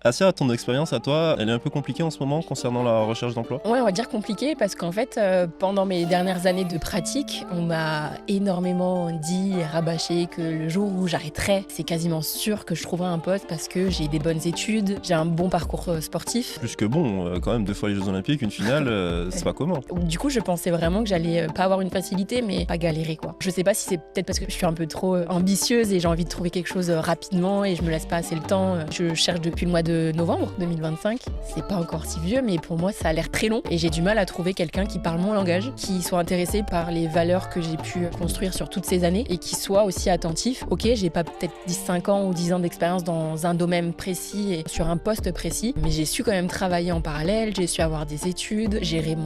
Assia, ton expérience à toi, elle est un peu compliquée en ce moment concernant la recherche d'emploi? Ouais, on va dire compliqué parce qu'en fait, pendant mes dernières années de pratique, on m'a énormément dit et rabâché que le jour où j'arrêterais, c'est quasiment sûr que je trouverai un poste parce que j'ai des bonnes études, j'ai un bon parcours sportif. Plus que bon, quand même 2 fois les Jeux Olympiques, une finale, c'est pas commun. Du coup, je pensais vraiment que j'allais pas avoir une facilité, mais pas galérer quoi. Je sais pas si c'est peut-être parce que je suis un peu trop ambitieuse et j'ai envie de trouver quelque chose rapidement et je me laisse pas assez le temps. Je cherche depuis le mois de novembre 2025. C'est pas encore si vieux, mais pour moi, ça a l'air très long et j'ai du mal à trouver quelqu'un qui parle mon langage, qui soit intéressé par les valeurs que j'ai pu construire sur toutes ces années et qui soit aussi attentif. Ok, j'ai pas peut-être 5 ans ou 10 ans d'expérience dans un domaine précis et sur un poste précis, mais j'ai su quand même travailler en parallèle, j'ai su avoir des études, gérer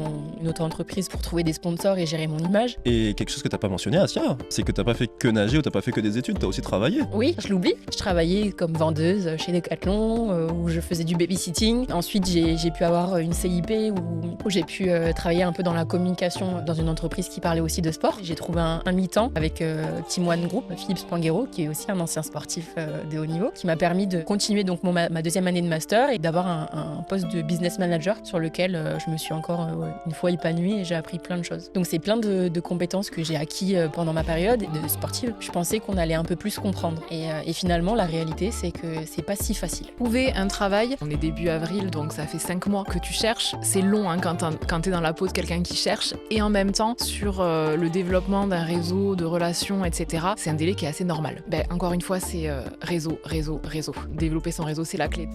une auto-entreprise pour trouver des sponsors et gérer mon image. Et quelque chose que t'as pas mentionné, Assia, c'est que t'as pas fait que nager ou t'as pas fait que des études, t'as aussi travaillé. Oui, je l'oublie. Je travaillais comme vendeuse chez Decathlon, où je faisais du babysitting. Ensuite, j'ai pu avoir une CIP où j'ai pu travailler un peu dans la communication dans une entreprise qui parlait aussi de sport. J'ai trouvé un mi-temps avec Team One Group, Philippe Spanghero, qui est aussi un ancien sportif de haut niveau, qui m'a permis de continuer donc ma deuxième année de master et d'avoir un poste de business manager sur lequel je me suis encore une fois épanouie et j'ai appris plein de choses. Donc c'est plein de compétences que j'ai acquis pendant ma période de sportive. Je pensais qu'on allait un peu plus comprendre. Et finalement, la réalité, c'est que c'est pas si facile. Trouver un travail, on est début avril, donc ça fait 5 mois que tu cherches. C'est long quand t'es dans la peau de quelqu'un qui cherche. Et en même temps, sur le développement d'un réseau, de relations, etc., c'est un délai qui est assez normal. Encore une fois, c'est réseau. Développer son réseau, c'est la clé.